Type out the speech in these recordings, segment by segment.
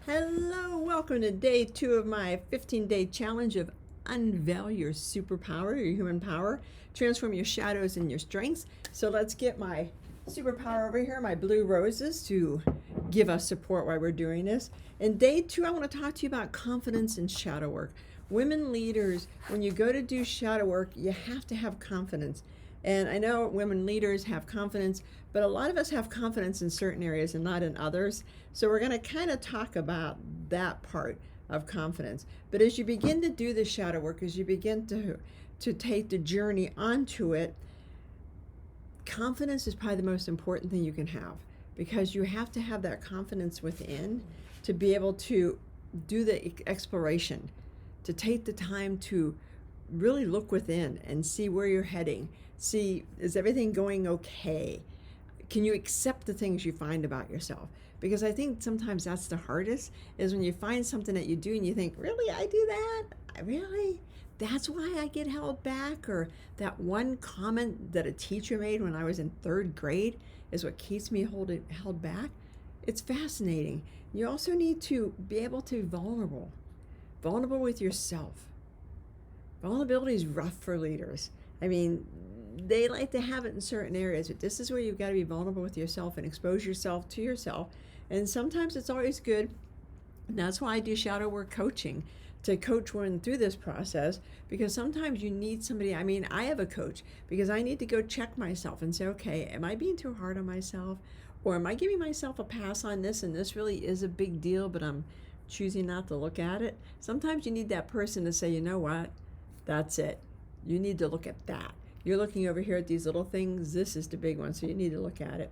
Hello, welcome to day 2 of my 15-day challenge of unveil your superpower, your human power, transform your shadows and your strengths. So let's get my superpower over here, my blue roses, to give us support while we're doing this. In day 2, I want to talk to you about confidence and shadow work. Women leaders, when you go to do shadow work, you have to have confidence. And I know women leaders have confidence, but a lot of us have confidence in certain areas and not in others. So we're going to kind of talk about that part of confidence. But as you begin to do the shadow work, as you begin to take the journey onto it, confidence is probably the most important thing you can have, because you have to have that confidence within to be able to do the exploration, to take the time to really look within and see where you're heading. See, is everything going okay? Can you accept the things you find about yourself? Because I think sometimes that's the hardest, is when you find something that you do and you think, really, I do that? Really? That's why I get held back? Or that one comment that a teacher made when I was in 3rd grade is what keeps me held back? It's fascinating. You also need to be able to be vulnerable with yourself. Vulnerability is rough for leaders. I mean, they like to have it in certain areas, but this is where you've got to be vulnerable with yourself and expose yourself to yourself. And sometimes it's always good. And that's why I do shadow work coaching, to coach women through this process, because sometimes you need somebody. I mean, I have a coach because I need to go check myself and say, okay, am I being too hard on myself? Or am I giving myself a pass on this, and this really is a big deal, but I'm choosing not to look at it? Sometimes you need that person to say, you know what? That's it. You need to look at that. You're looking over here at these little things. This is the big one, so you need to look at it.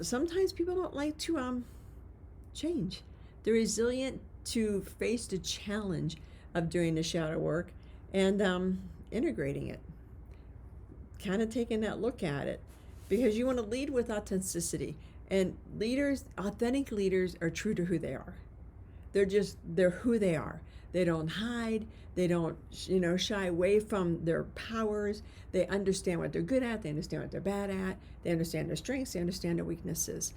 Sometimes people don't like to change. They're resilient to face the challenge of doing the shadow work and integrating it, kind of taking that look at it, because you want to lead with authenticity. And authentic leaders are true to who they are. They're who they are. They don't hide. They don't, shy away from their powers. They understand what they're good at. They understand what they're bad at. They understand their strengths. They understand their weaknesses.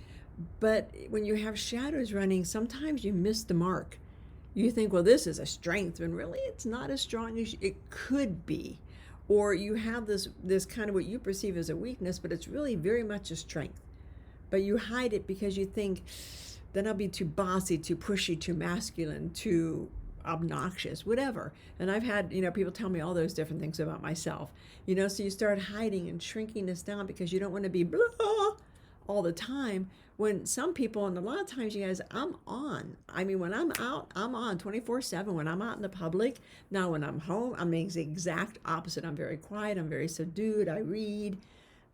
But when you have shadows running, sometimes you miss the mark. You think, well, this is a strength, when really it's not as strong as it could be. Or you have this kind of what you perceive as a weakness, but it's really very much a strength. But you hide it because you think, then I'll be too bossy, too pushy, too masculine, too obnoxious, whatever. And I've had, people tell me all those different things about myself. So you start hiding and shrinking this down because you don't want to be blah all the time. When some people, and a lot of times, you guys, I'm on. I mean, when I'm out, I'm on 24/7. When I'm out in the public. Now, when I'm home, I'm the exact opposite. I'm very quiet. I'm very subdued. I read.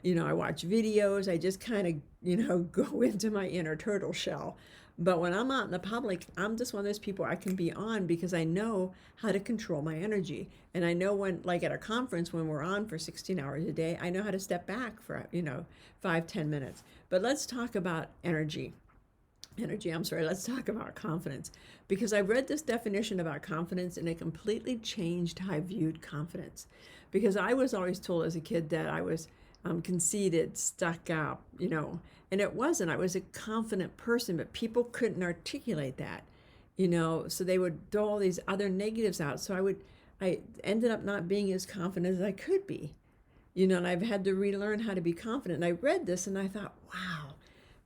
I watch videos. I just kind of, go into my inner turtle shell. But when I'm out in the public, I'm just one of those people I can be on because I know how to control my energy. And I know when, like at a conference, when we're on for 16 hours a day, I know how to step back for, 5-10 minutes. But let's talk about let's talk about confidence, because I read this definition about confidence and it completely changed how I viewed confidence. Because I was always told as a kid that I was conceited, stuck up, and it wasn't. I was a confident person, but people couldn't articulate that, so they would throw all these other negatives out. So I ended up not being as confident as I could be, and I've had to relearn how to be confident. And I read this and I thought, wow,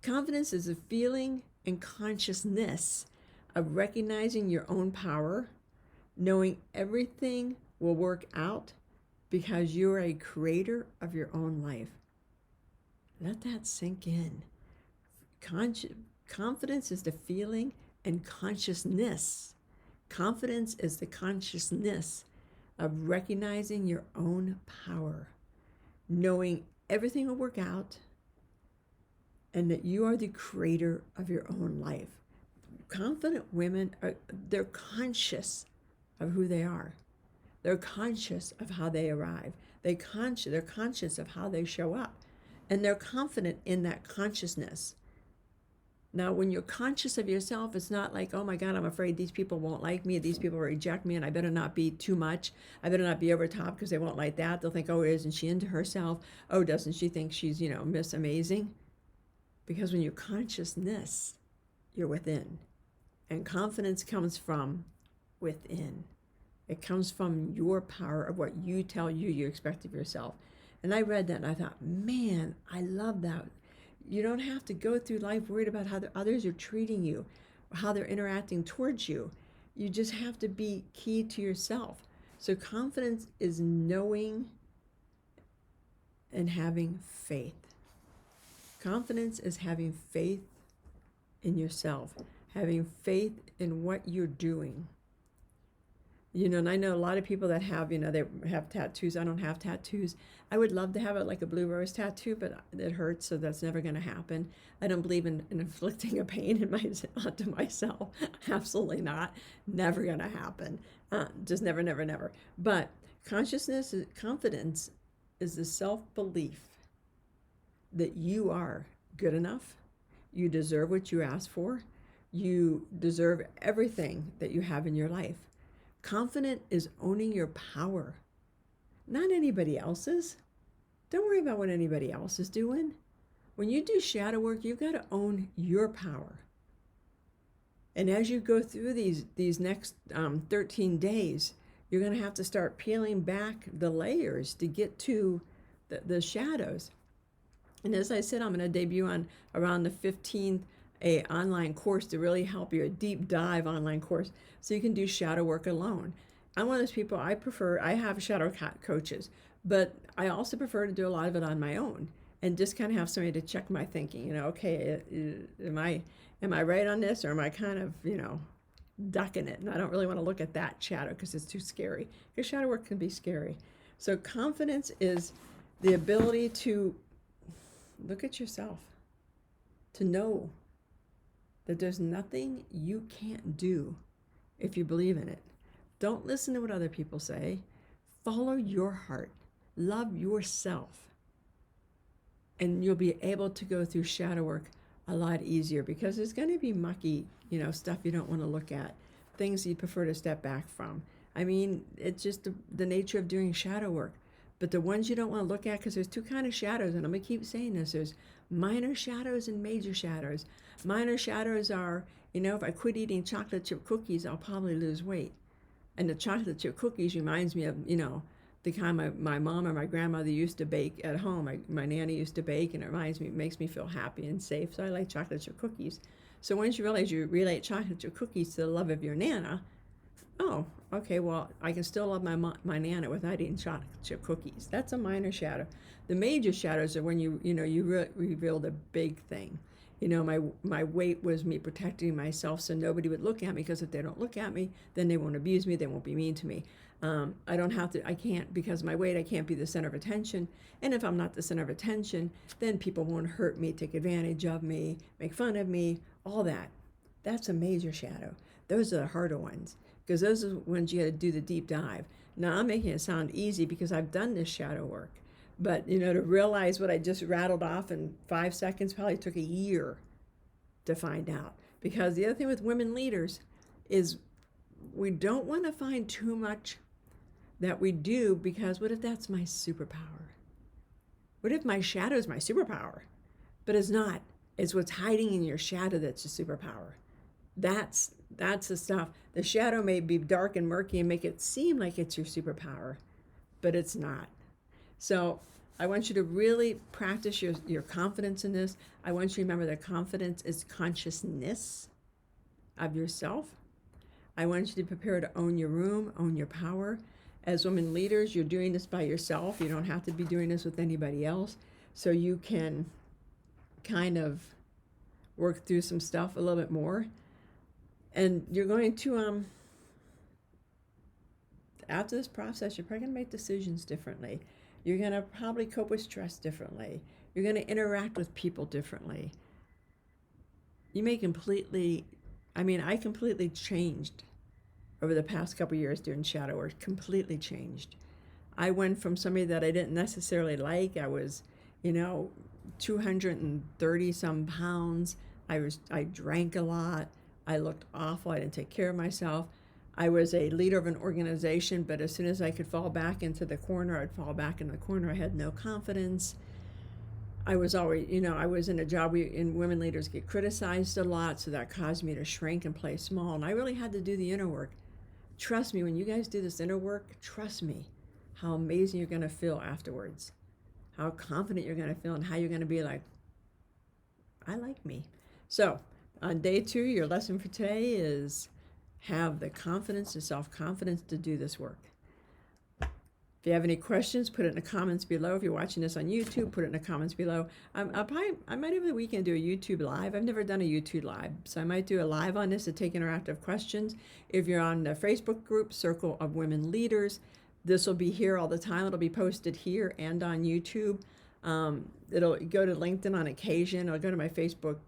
confidence is a feeling and consciousness of recognizing your own power, knowing everything will work out because you're a creator of your own life. Let that sink in. Confidence is the feeling, and consciousness. Confidence is the consciousness of recognizing your own power, knowing everything will work out, and that you are the creator of your own life. Confident women they're conscious of who they are. They're conscious of how they arrive. They're conscious of how they show up. And they're confident in that consciousness. Now, when you're conscious of yourself, it's not like, oh my God, I'm afraid these people won't like me, these people will reject me, and I better not be too much. I better not be over top because they won't like that. They'll think, oh, isn't she into herself? Oh, doesn't she think she's, Miss Amazing? Because when you're consciousness, you're within. And confidence comes from within. It comes from your power of what you tell you expect of yourself. And I read that and I thought, man, I love that. You don't have to go through life worried about how the others are treating you, how they're interacting towards you. You just have to be key to yourself. So confidence is knowing and having faith. Confidence is having faith in yourself, having faith in what you're doing. And I know a lot of people that have, they have tattoos. I don't have tattoos. I would love to have it like a blue rose tattoo, but it hurts, so that's never going to happen. I don't believe in inflicting a pain onto myself. Absolutely not. Never going to happen. Just never, never, never. But confidence is the self-belief that you are good enough. You deserve what you ask for. You deserve everything that you have in your life. Confident is owning your power, not anybody else's. Don't worry about what anybody else is doing. When you do shadow work, you've got to own your power. And as you go through these next 13 days, you're going to have to start peeling back the layers to get to the shadows. And as I said, I'm going to debut on around the 15th a online course to really help you, a deep dive online course, so you can do shadow work alone. I'm one of those people, I have shadow coaches, but I also prefer to do a lot of it on my own and just kind of have somebody to check my thinking. Okay, am I right on this, or am I kind of, ducking it? And I don't really want to look at that shadow because it's too scary, because shadow work can be scary. So confidence is the ability to look at yourself, to know that there's nothing you can't do if you believe in it. Don't listen to what other people say. Follow your heart. Love yourself. And you'll be able to go through shadow work a lot easier, because there's going to be mucky, stuff you don't want to look at, things you prefer to step back from. I mean, it's just the nature of doing shadow work. But the ones you don't want to look at, because there's two kinds of shadows, and I'm going to keep saying this, there's minor shadows and major shadows. Minor shadows are, if I quit eating chocolate chip cookies, I'll probably lose weight. And the chocolate chip cookies reminds me of, the kind my mom or my grandmother used to bake at home. My nanny used to bake, and it makes me feel happy and safe. So I like chocolate chip cookies. So once you realize you relate chocolate chip cookies to the love of your Nana, oh, okay, well, I can still love my Nana without eating chocolate chip cookies. That's a minor shadow. The major shadows are when you reveal the big thing. My weight was me protecting myself so nobody would look at me, because if they don't look at me, then they won't abuse me, they won't be mean to me. I can't, because of my weight, I can't be the center of attention. And if I'm not the center of attention, then people won't hurt me, take advantage of me, make fun of me, all that. That's a major shadow. Those are the harder ones, because those are the ones you got to do the deep dive. Now, I'm making it sound easy because I've done this shadow work. But, to realize what I just rattled off in 5 seconds probably took a year to find out. Because the other thing with women leaders is we don't want to find too much that we do, because what if that's my superpower? What if my shadow is my superpower? But it's not. It's what's hiding in your shadow that's your superpower. That's the stuff. The shadow may be dark and murky and make it seem like it's your superpower, but it's not. So I want you to really practice your confidence in this. I want you to remember that confidence is consciousness of yourself. I want you to prepare to own your room, own your power. As women leaders, you're doing this by yourself. You don't have to be doing this with anybody else. So you can kind of work through some stuff a little bit more. And you're going to, after this process, you're probably going to make decisions differently. You're going to probably cope with stress differently. You're going to interact with people differently. You may I completely changed over the past couple of years doing shadow work, completely changed. I went from somebody that I didn't necessarily like. I was, 230 some pounds. I drank a lot. I looked awful. I didn't take care of myself. I was a leader of an organization, but as soon as I could fall back into the corner, I'd fall back in the corner. I had no confidence. I was always, I was in a job and women leaders get criticized a lot, so that caused me to shrink and play small. And I really had to do the inner work. Trust me, when you guys do this inner work, trust me, how amazing you're going to feel afterwards, how confident you're going to feel, and how you're going to be like, I like me. So on day 2, your lesson for today is have the confidence and self-confidence to do this work. If you have any questions, put it in the comments below. If you're watching this on YouTube, put it in the comments below. I might over the weekend do a YouTube live. I've never done a YouTube live, so I might do a live on this to take interactive questions. If you're on the Facebook group, Circle of Women Leaders, this will be here all the time. It'll be posted here and on YouTube. It'll go to LinkedIn on occasion. I'll go to my Facebook,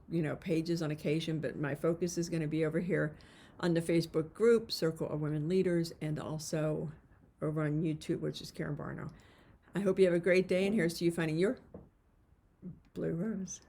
pages on occasion, but my focus is going to be over here on the Facebook group, Circle of Women Leaders, and also over on YouTube, which is Karen Barno. I hope you have a great day, and here's to you finding your blue rose.